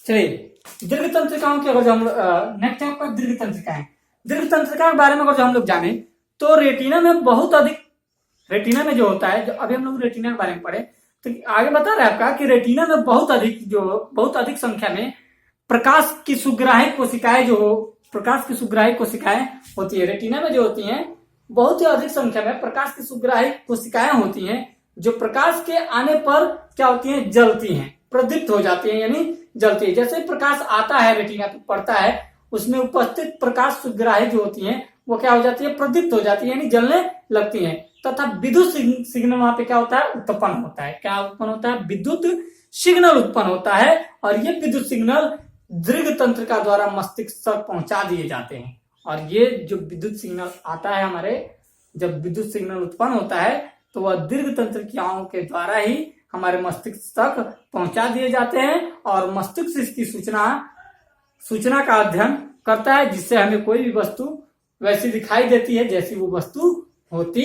चलिए, दीर्घ तंत्रिकाओं की अगर जो हम नेक्स्ट है आपका दीर्घ तंत्रिकाएं। दीर्घ तंत्रिका के बारे में अगर जो हम लोग जाने तो रेटिना में बहुत अधिक, रेटिना में जो होता है, जो अभी हम लोग रेटिना के बारे में पढ़े तो आगे बता रहा है आपका कि रेटिना में बहुत अधिक संख्या में प्रकाश की सुग्राही कोशिकाएं प्रकाश की सुग्राही कोशिकाएं होती है। रेटिना में जो होती हैं बहुत ही अधिक संख्या में प्रकाश की सुग्राही कोशिकाएं होती हैं, जो प्रकाश के आने पर क्या होती हैं, जलती हैं, प्रदीप्त हो जाती है, यानी जलती है। जैसे प्रकाश आता है रेटिना पे पड़ता है, उसमें उपस्थित प्रकाश सुग्राही जो होती हैं वो क्या हो जाती है, प्रदीप्त हो जाती है, यानी जलने लगती हैं। तथा विद्युत सिग्नल वहां पे क्या होता है, उत्पन्न होता है। क्या उत्पन्न होता है, विद्युत सिग्नल उत्पन्न होता है। और ये विद्युत सिग्नल दीर्घ तंत्रिका द्वारा मस्तिष्क तक पहुंचा दिए जाते हैं। और ये जो विद्युत सिग्नल आता है हमारे, जब विद्युत सिग्नल उत्पन्न होता है तो वह दीर्घ तंत्रिकाओं के द्वारा ही हमारे मस्तिष्क तक पहुंचा दिए जाते हैं। और मस्तिष्क इसकी सूचना का अध्ययन करता है, जिससे हमें कोई भी वस्तु वैसी दिखाई देती है जैसी वो वस्तु होती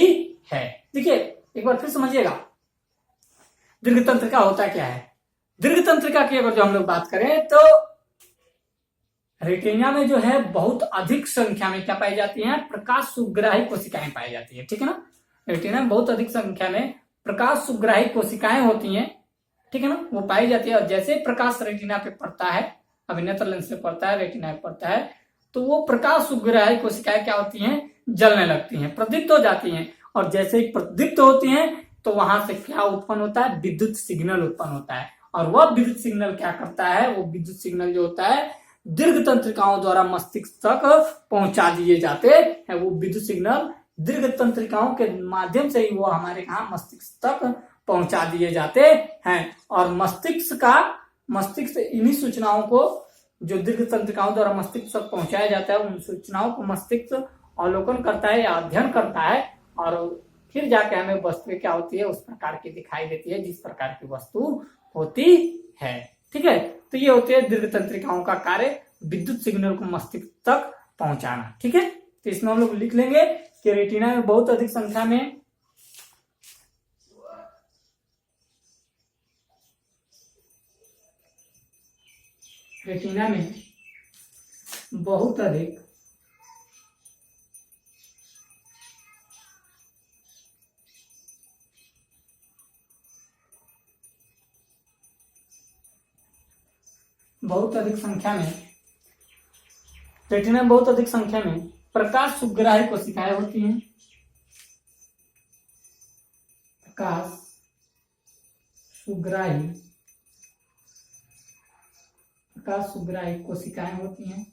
है। देखिए एक बार फिर समझिएगा, दीर्घ तंत्रिका होता क्या है। दीर्घ तंत्रिका की अगर जो हम लोग बात करें तो रेटिना में जो है बहुत अधिक संख्या में क्या पाई जाती है, प्रकाश सुग्राही कोशिकाएं पाई जाती है। ठीक है ना, रेटिना में बहुत अधिक संख्या में प्रकाश सुग्राही कोशिकाएं होती हैं, ठीक है ना, वो पाई जाती है। और जैसे प्रकाश रेटिना पे पड़ता है, अभी नेत्र लेंस पे पड़ता है, रेटिना पे पड़ता है, तो वो प्रकाश सुग्राही कोशिकाएं क्या होती हैं, जलने लगती हैं, प्रदीप्त हो जाती हैं। और जैसे ही प्रदीप्त होती हैं तो वहां से क्या उत्पन्न होता है, विद्युत सिग्नल उत्पन्न होता है। और वह विद्युत सिग्नल क्या करता है, वो विद्युत सिग्नल जो होता है दीर्घ तंत्रिकाओं द्वारा मस्तिष्क तक पहुंचा दिए जाते हैं। वो विद्युत सिग्नल दीर्घ तंत्रिकाओं के माध्यम से ही वो हमारे यहाँ मस्तिष्क तक पहुंचा दिए जाते हैं। और मस्तिष्क इन्हीं सूचनाओं को, जो दीर्घ तंत्रिकाओं द्वारा मस्तिष्क तक पहुंचाया जाता है, उन सूचनाओं को मस्तिष्क अवलोकन करता है या अध्ययन करता है। और फिर जाके हमें वस्तु क्या होती है, उस प्रकार की दिखाई देती है जिस प्रकार की वस्तु होती है। ठीक है, तो ये होती है दीर्घ तंत्रिकाओं का कार्य, विद्युत सिग्नल को मस्तिष्क तक पहुंचाना। ठीक है, तो इसमें हम लोग लिख लेंगे कि रेटिना में बहुत अधिक संख्या में बहुत अधिक संख्या में रेटिना में बहुत अधिक संख्या में प्रकाश सुग्राही कोशिकाएं होती हैं। प्रकाश सुग्राही कोशिकाएं होती हैं।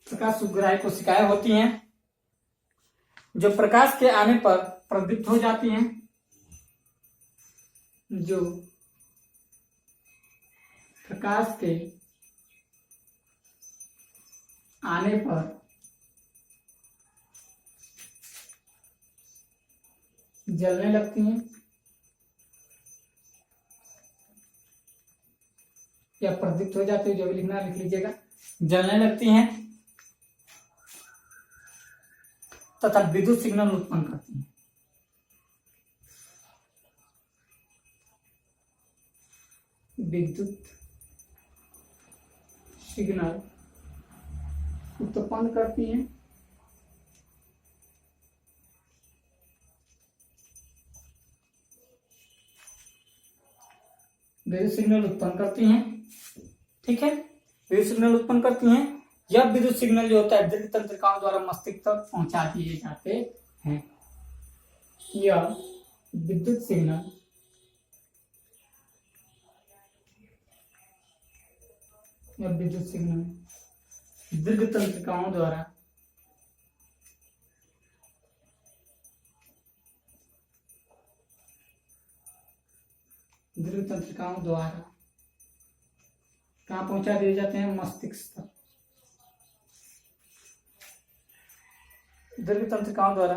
प्रकाश सुग्राही कोशिकाएं होती हैं जो प्रकाश के आने पर प्रदीप्त हो जाती हैं, जो प्रकाश के आने पर जलने लगती हैं या प्रदीप्त हो जाती है, जो भी लिखना लिख लीजिएगा, जलने लगती हैं तथा विद्युत सिग्नल उत्पन्न करती हैं। विद्युत सिग्नल उत्पन्न करती हैं विद्युत सिग्नल उत्पन्न करती हैं। ठीक है, विद्युत सिग्नल उत्पन्न करती हैं। यह विद्युत सिग्नल जो होता है दीर्घ तंत्रिकाओं द्वारा मस्तिष्क तक पहुंचा दिए जाते हैं। यह विद्युत सिग्नल दीर्घ तंत्रिकाओं द्वारा कहाँ पहुंचा दिए जाते हैं, मस्तिष्क तक। दीर्घ तंत्रिकाओं द्वारा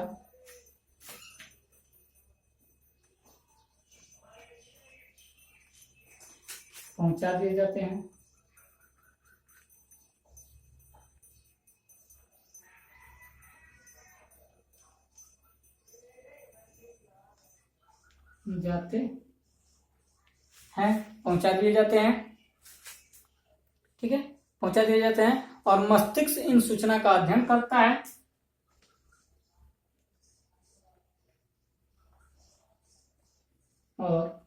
पहुंचा दिए जाते हैं। जाते हैं, पहुंचा दिए जाते हैं, ठीक है, पहुंचा दिए जाते हैं। और मस्तिष्क इन सूचना का अध्ययन करता है, और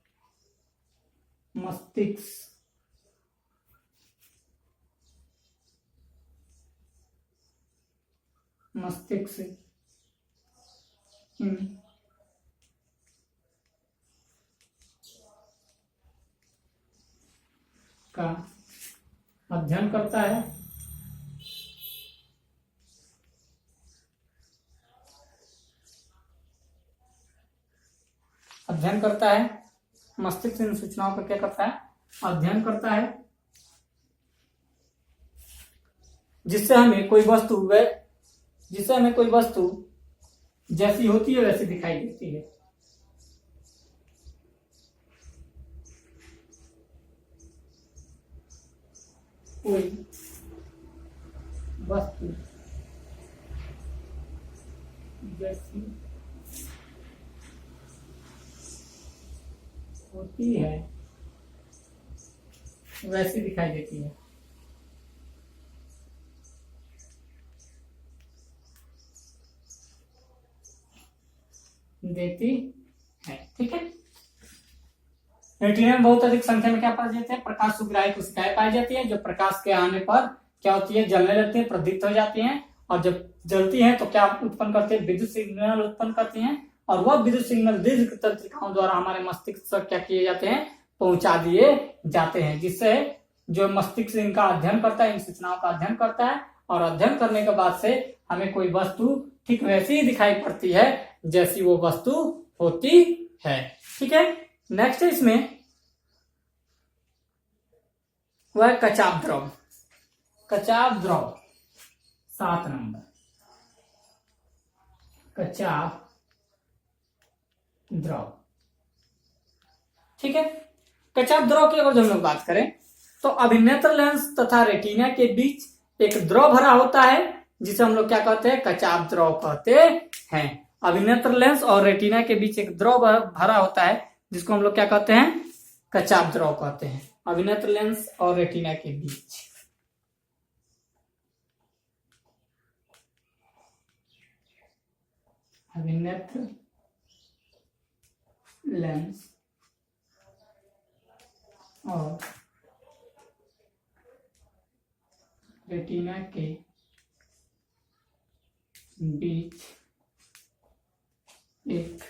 मस्तिष्क इन का अध्ययन करता है, अध्ययन करता है। मस्तिष्क इन सूचनाओं का क्या करता है, अध्ययन करता है, जिससे हमें कोई वस्तु जैसी होती है वैसी दिखाई देती है। कोई वस्तु जैसी होती है वैसी दिखाई देती है। ठीक है। रेटिना में बहुत अधिक संख्या में क्या पाए जाते हैं, प्रकाश सुग्राही कोशिकाएं पाई जाती है, जो प्रकाश के आने पर क्या होती है, जलने लगती है, प्रदीप्त हो जाती हैं, और जब जलती हैं तो क्या उत्पन्न करती है, विद्युत सिग्नल उत्पन्न करती हैं, और वह विद्युत सिग्नल दीर्घ तंत्रिकाओं द्वारा हमारे मस्तिष्क तक क्या किए जाते हैं, पहुंचा दिए जाते हैं, जिससे जो मस्तिष्क इनका अध्ययन करता है, इन सूचनाओं का अध्ययन करता है, और अध्ययन करने के बाद से हमें कोई वस्तु ठीक वैसी ही दिखाई पड़ती है जैसी वो वस्तु होती है। ठीक है। नेक्स्ट है इसमें वह कचाप द्रव। कचाप द्रव 7 नंबर, कचाप द्रव। ठीक है। कचाप द्रव की अगर हम लोग बात करें तो अभिनेत्र लेंस तथा रेटिना के बीच एक द्रव भरा होता है, जिसे हम लोग क्या कहते हैं, कचाप द्रव कहते हैं। अभिनेत्र लेंस और रेटिना के बीच एक द्रव भरा होता है, जिसको हम लोग क्या कहते हैं, कचाप द्रव कहते हैं। अभिनेत्र लेंस और रेटिना के बीच अभिनेत्र लेंस और रेटिना के बीच एक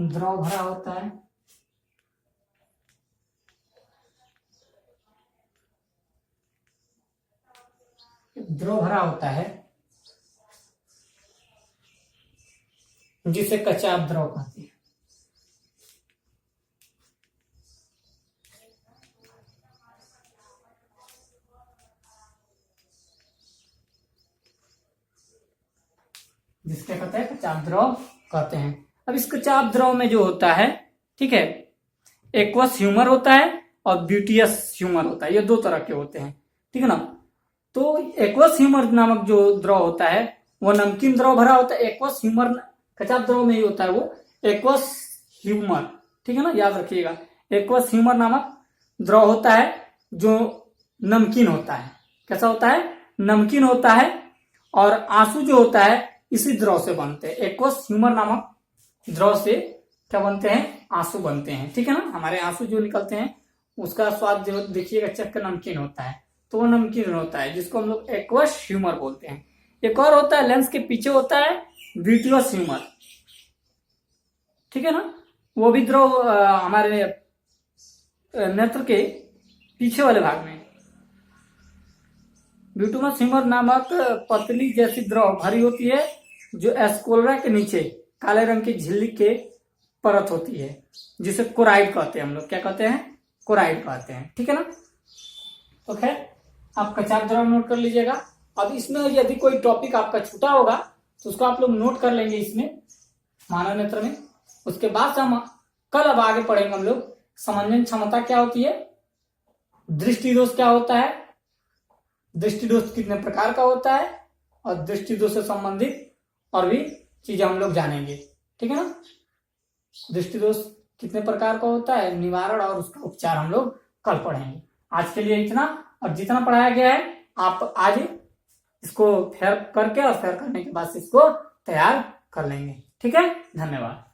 द्रव भरा होता है, द्रव भरा होता है, जिसे कचाप द्रव कहते हैं। जिसके कहते हैं कचाप द्रव कहते हैं। अब इस कचाप द्रव में जो होता है, ठीक है, एक्वस ह्यूमर होता है और ब्यूटियस ह्यूमर होता है, ये 2 तरह के होते हैं। ठीक है ना। तो एक्वस ह्यूमर नामक जो द्रव होता है वो नमकीन द्रव भरा होता है। एक्वस ह्यूमर कचाप द्रव में ही होता है, वो एक्वस ह्यूमर, ठीक है ना, याद रखिएगा। एक्वस ह्यूमर नामक द्रव होता है जो नमकीन होता है। कैसा होता है, नमकीन होता है, और आंसू जो होता है इसी द्रव से बनते हैं। एक्वस ह्यूमर नामक द्रव से क्या बनते हैं, आंसू बनते हैं। ठीक है ना। हमारे आंसू जो निकलते हैं उसका स्वाद जो देखिएगा चख का नमकीन होता है, तो वो नमकीन होता है, जिसको हम लोग एक्वस ह्यूमर बोलते हैं। एक और होता है, लेंस के पीछे होता है विट्रियस ह्यूमर। ठीक है ना। वो भी द्रव हमारे नेत्र के पीछे वाले भाग में ब्यूटुमस ह्यूमर नामक पतली जैसी द्रव भरी होती है, जो एस्कोलरा के नीचे काले रंग की झिल्ली के परत होती है, जिसे कोराइड कहते हैं। हम लोग क्या कहते हैं, कोराइड कहते हैं। ठीक है ना। तो खैर आप कचाप द्रव नोट कर लीजिएगा। अब इसमें यदि कोई टॉपिक आपका छूटा होगा तो उसको आप लोग नोट कर लेंगे इसमें मानव नेत्र में। उसके बाद हम कल अब आगे पढ़ेंगे हम लोग समंजन क्षमता क्या होती है, दृष्टि दोष क्या होता है, दृष्टि दोष कितने प्रकार का होता है, और दृष्टि दोष से संबंधित और भी चीजें हम लोग जानेंगे। ठीक है ना। दृष्टि दोष कितने प्रकार का होता है, निवारण और उसका उपचार हम लोग कल पढ़ेंगे। आज के लिए इतना, और जितना पढ़ाया गया है आप आज इसको फेयर करके और फेयर करने के बाद से इसको तैयार कर लेंगे। ठीक है, धन्यवाद।